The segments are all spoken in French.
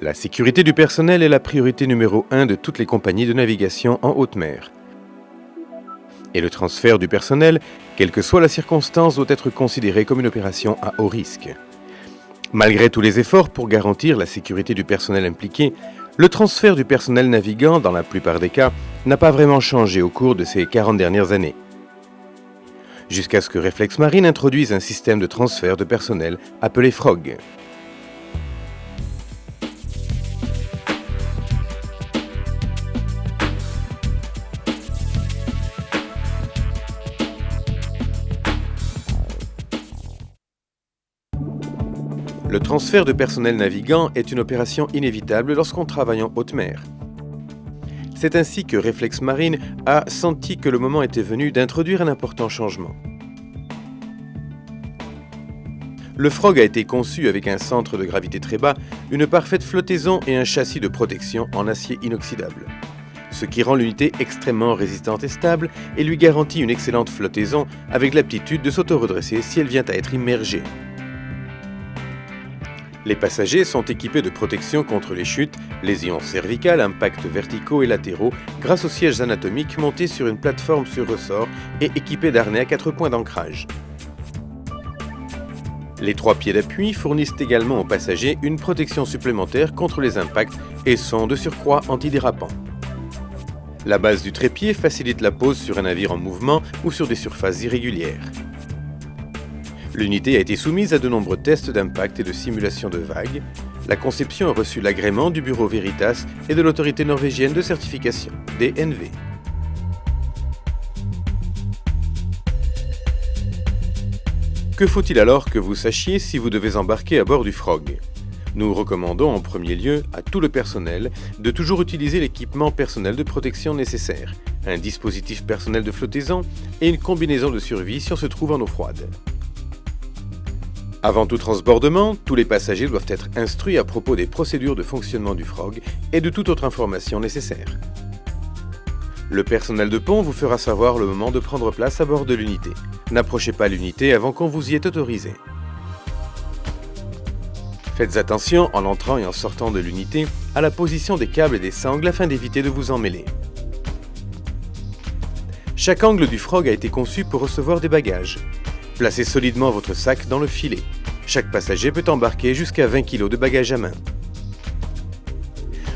La sécurité du personnel est la priorité numéro 1 de toutes les compagnies de navigation en haute mer. Et le transfert du personnel, quelle que soit la circonstance, doit être considéré comme une opération à haut risque. Malgré tous les efforts pour garantir la sécurité du personnel impliqué, le transfert du personnel navigant, dans la plupart des cas, n'a pas vraiment changé au cours de ces 40 dernières années. Jusqu'à ce que Reflex Marine introduise un système de transfert de personnel appelé FROG. Le transfert de personnel navigant est une opération inévitable lorsqu'on travaille en haute mer. C'est ainsi que Reflex Marine a senti que le moment était venu d'introduire un important changement. Le FROG a été conçu avec un centre de gravité très bas, une parfaite flottaison et un châssis de protection en acier inoxydable, ce qui rend l'unité extrêmement résistante et stable et lui garantit une excellente flottaison avec l'aptitude de s'auto-redresser si elle vient à être immergée. Les passagers sont équipés de protection contre les chutes, lésions cervicales, impacts verticaux et latéraux grâce aux sièges anatomiques montés sur une plateforme sur ressort et équipés d'harnais à 4 points d'ancrage. Les 3 pieds d'appui fournissent également aux passagers une protection supplémentaire contre les impacts et sont de surcroît antidérapants. La base du trépied facilite la pose sur un navire en mouvement ou sur des surfaces irrégulières. L'unité a été soumise à de nombreux tests d'impact et de simulation de vagues. La conception a reçu l'agrément du Bureau Veritas et de l'autorité norvégienne de certification, DNV. Que faut-il alors que vous sachiez si vous devez embarquer à bord du FROG ? Nous recommandons en premier lieu à tout le personnel de toujours utiliser l'équipement personnel de protection nécessaire, un dispositif personnel de flottaison et une combinaison de survie si on se trouve en eau froide. Avant tout transbordement, tous les passagers doivent être instruits à propos des procédures de fonctionnement du FROG et de toute autre information nécessaire. Le personnel de pont vous fera savoir le moment de prendre place à bord de l'unité. N'approchez pas l'unité avant qu'on vous y ait autorisé. Faites attention, en entrant et en sortant de l'unité, à la position des câbles et des sangles afin d'éviter de vous emmêler. Chaque angle du FROG a été conçu pour recevoir des bagages. Placez solidement votre sac dans le filet. Chaque passager peut embarquer jusqu'à 20 kg de bagages à main.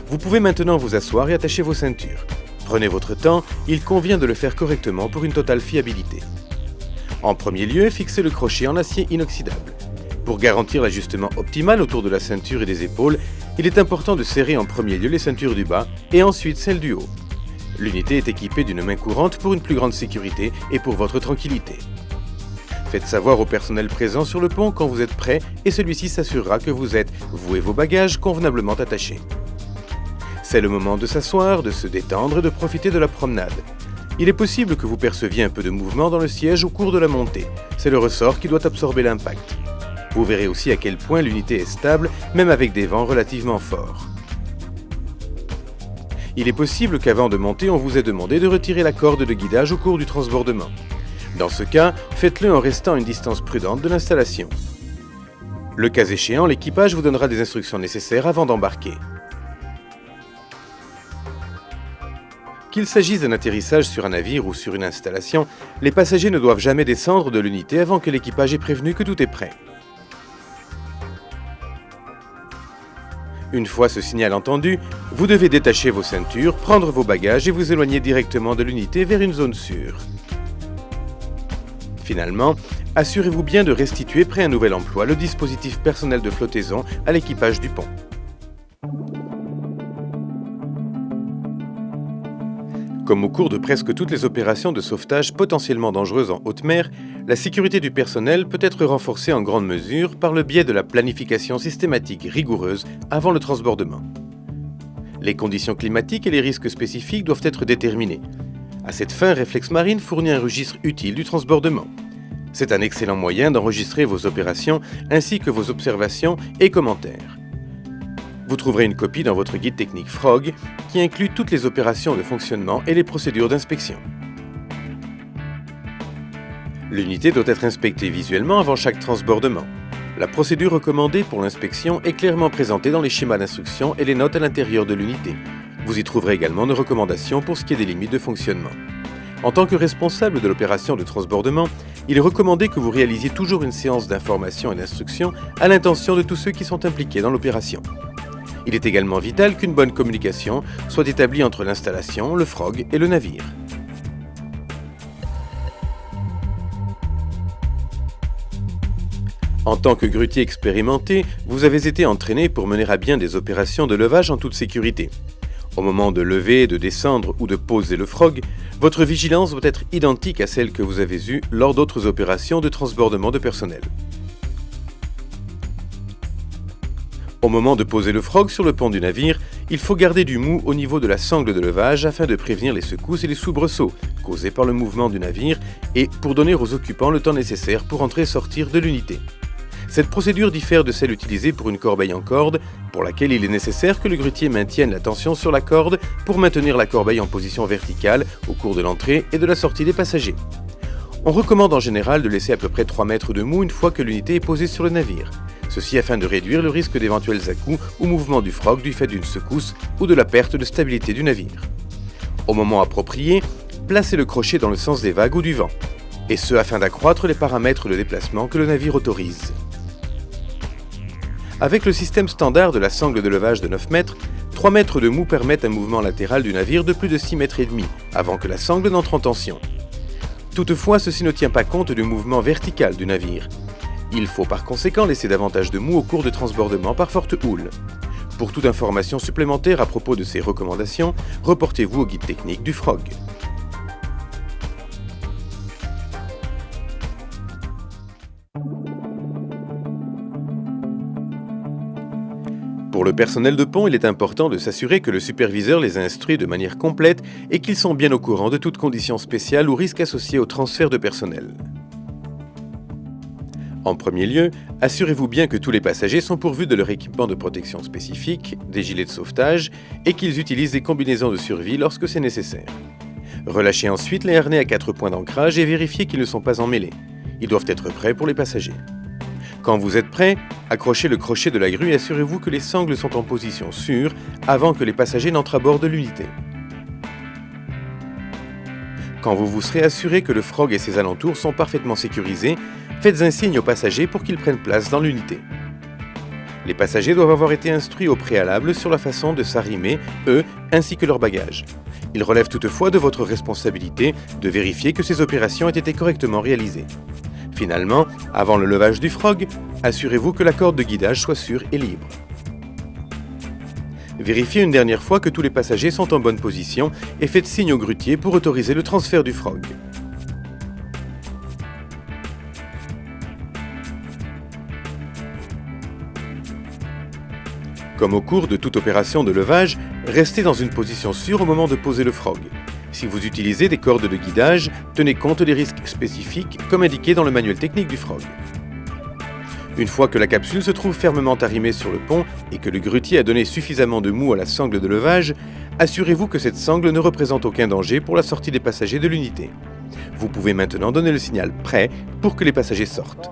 Vous pouvez maintenant vous asseoir et attacher vos ceintures. Prenez votre temps, il convient de le faire correctement pour une totale fiabilité. En premier lieu, fixez le crochet en acier inoxydable. Pour garantir l'ajustement optimal autour de la ceinture et des épaules, il est important de serrer en premier lieu les ceintures du bas et ensuite celles du haut. L'unité est équipée d'une main courante pour une plus grande sécurité et pour votre tranquillité. Faites savoir au personnel présent sur le pont quand vous êtes prêt et celui-ci s'assurera que vous êtes, vous et vos bagages, convenablement attachés. C'est le moment de s'asseoir, de se détendre et de profiter de la promenade. Il est possible que vous perceviez un peu de mouvement dans le siège au cours de la montée. C'est le ressort qui doit absorber l'impact. Vous verrez aussi à quel point l'unité est stable, même avec des vents relativement forts. Il est possible qu'avant de monter, on vous ait demandé de retirer la corde de guidage au cours du transbordement. Dans ce cas, faites-le en restant à une distance prudente de l'installation. Le cas échéant, l'équipage vous donnera des instructions nécessaires avant d'embarquer. Qu'il s'agisse d'un atterrissage sur un navire ou sur une installation, les passagers ne doivent jamais descendre de l'unité avant que l'équipage ait prévenu que tout est prêt. Une fois ce signal entendu, vous devez détacher vos ceintures, prendre vos bagages et vous éloigner directement de l'unité vers une zone sûre. Finalement, assurez-vous bien de restituer prêt à un nouvel emploi le dispositif personnel de flottaison à l'équipage du pont. Comme au cours de presque toutes les opérations de sauvetage potentiellement dangereuses en haute mer, la sécurité du personnel peut être renforcée en grande mesure par le biais de la planification systématique rigoureuse avant le transbordement. Les conditions climatiques et les risques spécifiques doivent être déterminés. À cette fin, Reflex Marine fournit un registre utile du transbordement. C'est un excellent moyen d'enregistrer vos opérations ainsi que vos observations et commentaires. Vous trouverez une copie dans votre guide technique FROG qui inclut toutes les opérations de fonctionnement et les procédures d'inspection. L'unité doit être inspectée visuellement avant chaque transbordement. La procédure recommandée pour l'inspection est clairement présentée dans les schémas d'instruction et les notes à l'intérieur de l'unité. Vous y trouverez également nos recommandations pour ce qui est des limites de fonctionnement. En tant que responsable de l'opération de transbordement, il est recommandé que vous réalisiez toujours une séance d'information et d'instruction à l'intention de tous ceux qui sont impliqués dans l'opération. Il est également vital qu'une bonne communication soit établie entre l'installation, le frog et le navire. En tant que grutier expérimenté, vous avez été entraîné pour mener à bien des opérations de levage en toute sécurité. Au moment de lever, de descendre ou de poser le frog, votre vigilance doit être identique à celle que vous avez eue lors d'autres opérations de transbordement de personnel. Au moment de poser le frog sur le pont du navire, il faut garder du mou au niveau de la sangle de levage afin de prévenir les secousses et les soubresauts causés par le mouvement du navire et pour donner aux occupants le temps nécessaire pour entrer et sortir de l'unité. Cette procédure diffère de celle utilisée pour une corbeille en corde, pour laquelle il est nécessaire que le grutier maintienne la tension sur la corde pour maintenir la corbeille en position verticale au cours de l'entrée et de la sortie des passagers. On recommande en général de laisser à peu près 3 mètres de mou une fois que l'unité est posée sur le navire. Ceci afin de réduire le risque d'éventuels à-coups ou mouvements du frog du fait d'une secousse ou de la perte de stabilité du navire. Au moment approprié, placez le crochet dans le sens des vagues ou du vent, et ce afin d'accroître les paramètres de déplacement que le navire autorise. Avec le système standard de la sangle de levage de 9 mètres, 3 mètres de mou permettent un mouvement latéral du navire de plus de 6 mètres et demi avant que la sangle n'entre en tension. Toutefois, ceci ne tient pas compte du mouvement vertical du navire. Il faut par conséquent laisser davantage de mou au cours de transbordement par forte houle. Pour toute information supplémentaire à propos de ces recommandations, reportez-vous au guide technique du frog. Pour le personnel de pont, il est important de s'assurer que le superviseur les a instruits de manière complète et qu'ils sont bien au courant de toutes conditions spéciales ou risques associés au transfert de personnel. En premier lieu, assurez-vous bien que tous les passagers sont pourvus de leur équipement de protection spécifique, des gilets de sauvetage et qu'ils utilisent des combinaisons de survie lorsque c'est nécessaire. Relâchez ensuite les harnais à 4 points d'ancrage et vérifiez qu'ils ne sont pas emmêlés. Ils doivent être prêts pour les passagers. Quand vous êtes prêt, accrochez le crochet de la grue et assurez-vous que les sangles sont en position sûre avant que les passagers n'entrent à bord de l'unité. Quand vous vous serez assuré que le frog et ses alentours sont parfaitement sécurisés, faites un signe aux passagers pour qu'ils prennent place dans l'unité. Les passagers doivent avoir été instruits au préalable sur la façon de s'arrimer, eux, ainsi que leurs bagages. Il relève toutefois de votre responsabilité de vérifier que ces opérations aient été correctement réalisées. Finalement, avant le levage du frog, assurez-vous que la corde de guidage soit sûre et libre. Vérifiez une dernière fois que tous les passagers sont en bonne position et faites signe au grutier pour autoriser le transfert du frog. Comme au cours de toute opération de levage, restez dans une position sûre au moment de poser le frog. Si vous utilisez des cordes de guidage, tenez compte des risques spécifiques comme indiqué dans le manuel technique du frog. Une fois que la capsule se trouve fermement arrimée sur le pont et que le grutier a donné suffisamment de mou à la sangle de levage, assurez-vous que cette sangle ne représente aucun danger pour la sortie des passagers de l'unité. Vous pouvez maintenant donner le signal « Prêt » pour que les passagers sortent.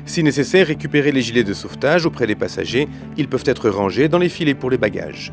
Si nécessaire, récupérez les gilets de sauvetage auprès des passagers, ils peuvent être rangés dans les filets pour les bagages.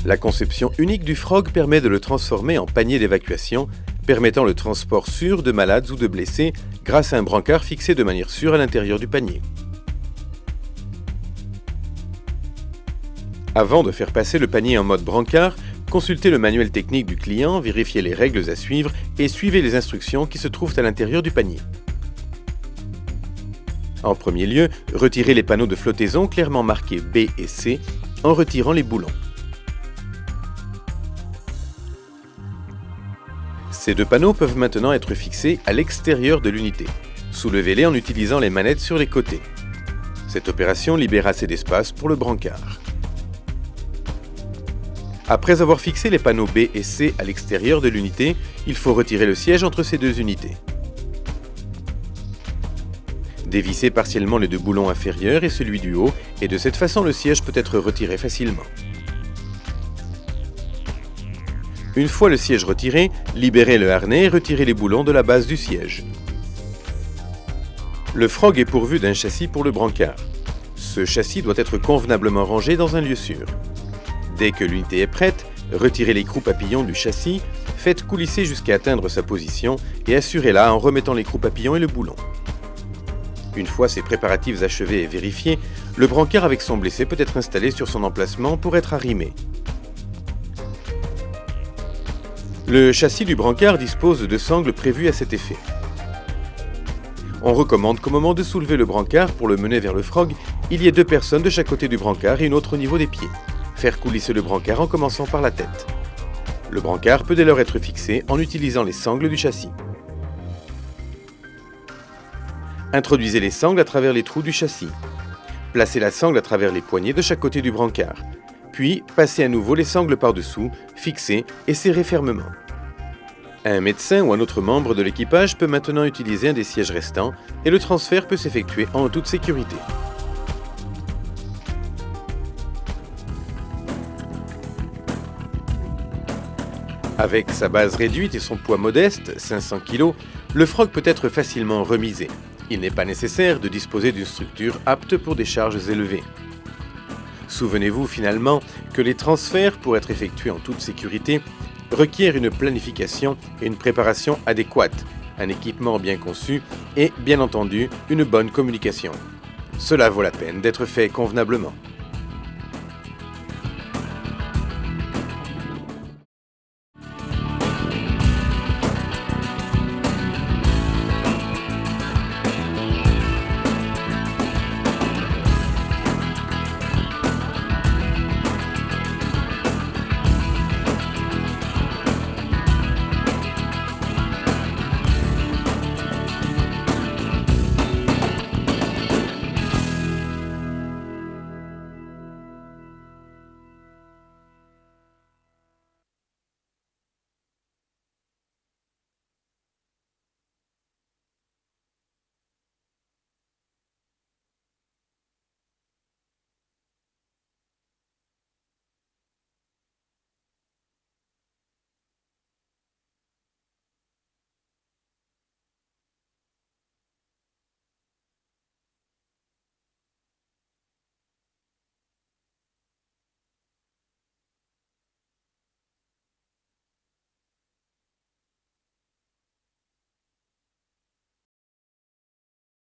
La conception unique du frog permet de le transformer en panier d'évacuation, permettant le transport sûr de malades ou de blessés grâce à un brancard fixé de manière sûre à l'intérieur du panier. Avant de faire passer le panier en mode brancard, consultez le manuel technique du client, vérifiez les règles à suivre et suivez les instructions qui se trouvent à l'intérieur du panier. En premier lieu, retirez les panneaux de flottaison clairement marqués B et C en retirant les boulons. Ces deux panneaux peuvent maintenant être fixés à l'extérieur de l'unité. Soulevez-les en utilisant les manettes sur les côtés. Cette opération libère assez d'espace pour le brancard. Après avoir fixé les panneaux B et C à l'extérieur de l'unité, il faut retirer le siège entre ces deux unités. Dévissez partiellement les deux boulons inférieurs et celui du haut, et de cette façon le siège peut être retiré facilement. Une fois le siège retiré, libérez le harnais et retirez les boulons de la base du siège. Le Frog est pourvu d'un châssis pour le brancard. Ce châssis doit être convenablement rangé dans un lieu sûr. Dès que l'unité est prête, retirez l'écrou papillon du châssis, faites coulisser jusqu'à atteindre sa position et assurez-la en remettant l'écrou papillon et le boulon. Une fois ces préparatifs achevés et vérifiés, le brancard avec son blessé peut être installé sur son emplacement pour être arrimé. Le châssis du brancard dispose de sangles prévues à cet effet. On recommande qu'au moment de soulever le brancard pour le mener vers le Frog, il y ait 2 personnes de chaque côté du brancard et une autre au niveau des pieds. Faire coulisser le brancard en commençant par la tête. Le brancard peut dès lors être fixé en utilisant les sangles du châssis. Introduisez les sangles à travers les trous du châssis. Placez la sangle à travers les poignées de chaque côté du brancard. Puis, passez à nouveau les sangles par-dessous, fixez et serrez fermement. Un médecin ou un autre membre de l'équipage peut maintenant utiliser un des sièges restants et le transfert peut s'effectuer en toute sécurité. Avec sa base réduite et son poids modeste, 500 kg, le Frog peut être facilement remisé. Il n'est pas nécessaire de disposer d'une structure apte pour des charges élevées. Souvenez-vous finalement que les transferts, pour être effectués en toute sécurité, requièrent une planification et une préparation adéquates, un équipement bien conçu et, bien entendu, une bonne communication. Cela vaut la peine d'être fait convenablement.